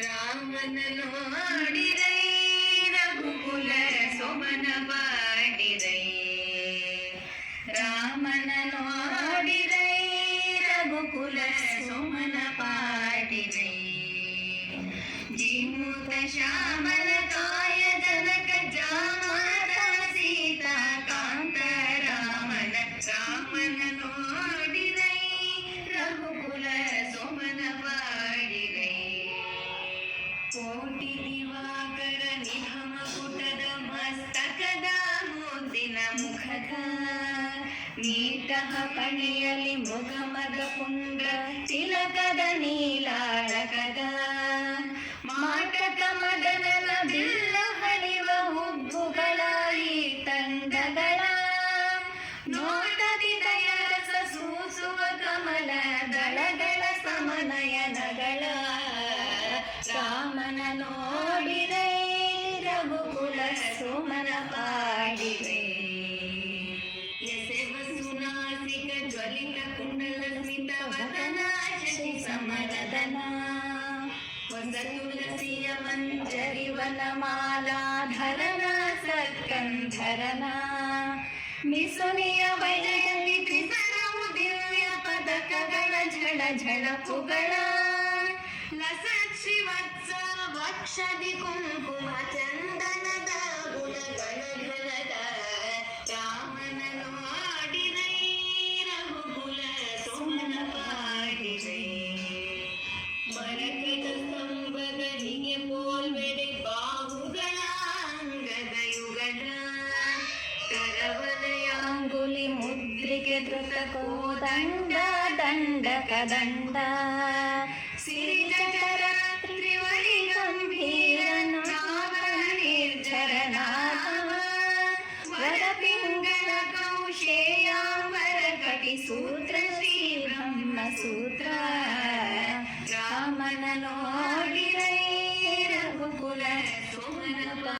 ರಾಮನ ನೋಡಿರೈ ರಘುಕುಲ ಸೋಮನ ಪಾಡಿರೈ. ರಾಮನ ನೋಡಿರೈ ರಘುಕುಲ ಸೋಮನ ಪಾಡಿರೈ. ಜೀಮೂತ ಶ್ಯಾಮಲ ಕಾಯ ಜನಕ ಜಾಮಾತ ಸೀತಾ ಕಾಂತ ರಾಮನ. ರಾಮನ ನೋಡಿರೈ ರಘುಕುಲ ಸೋಮನ ಪಾಡಿರೈ. ಕೋಟಿ ದಿವಾಕರ ನಿಭಮ ಪುಟದ ಮಸ್ತಕದ ಮುದ್ದಿನ ಮುಖದ ನೀಟಃ ಪಣೆಯಲಿ ಮೃಗಮದ ಪುಂಡ ತಿಲಕದ ನೀಲಾಳಕದ ಮಾಟಕ ಮದನನ ಬಿಲ್ಲ ಹರಿವ ಹುಬ್ಬುಗಳ ಈ ತಂಡಗಳ ನೋಟದಿ ದಯರಸ ಸೂಸುವ ಕಮಲ ದಳಗಳ ಸಮನಯನಗಳ. ರಾಮನ ನೋಡಿರೈ ರಘುಕುಲ ಸೋಮನ ಪಾಡಿರೈ. ಎಸೆವ ಸುನಾಸಿಕ ಜ್ವಲಿತ ಕುಂಡಲ ಸ್ಮಿತ ವದನ ಶಶಿ ಸಮರದನ. ಹೊಸ ತುಳಸಿಯ ಮಂಜರಿ ವನಮಾಲಾಧರನ ಸತ್ಕಂಧರನ. ಮಿಸುನಿಯ ಬಯಲಿ ತ್ರಿಸರವು ದಿವ್ಯ ಪದಕಗಳ ಝಳ ಝಳಪುಗಳ. ಲಸತ್ ಶ್ರೀವತ್ಸ ವಕ್ಷದಿ ಕುಂಕುಮ ಚಂದನದ ಗುಣಗಣಗಣದ. ರಾಮನ ನೋಡಿರೈ ರಘುಕುಲ ಸೋಮನ ಪಾಡಿರೈ. ಮರಕದ ಸ್ತಂಭಗಳಿಗೆ ಪೋಲ್ವೆಡೆ ಬಾಹುಗಳ ಅಂಗದ ಯುಗಳ. ಕರವಲಯಾಂಗುಲಿ ಮುದ್ರಿಕೆ ಧೃತ ಕೋದಂಡ ದಂಡಕ ದಂಡ. ಸಿರಿಜಠರ ತ್ರಿವಳಿ ಗಂಭೀರನ ನಿರ್ಜರನಾಥ. ವರಪಿಂಗಳ ಕೌಶೇಯಾಂಬರ ಕಟಿ ಸೂತ್ರ ಶ್ರೀ ಬ್ರಹ್ಮ ಸೂತ್ರ. ರಾಮನ ನೋಡಿರೈ ರಘುಕುಲ ಸೋಮನ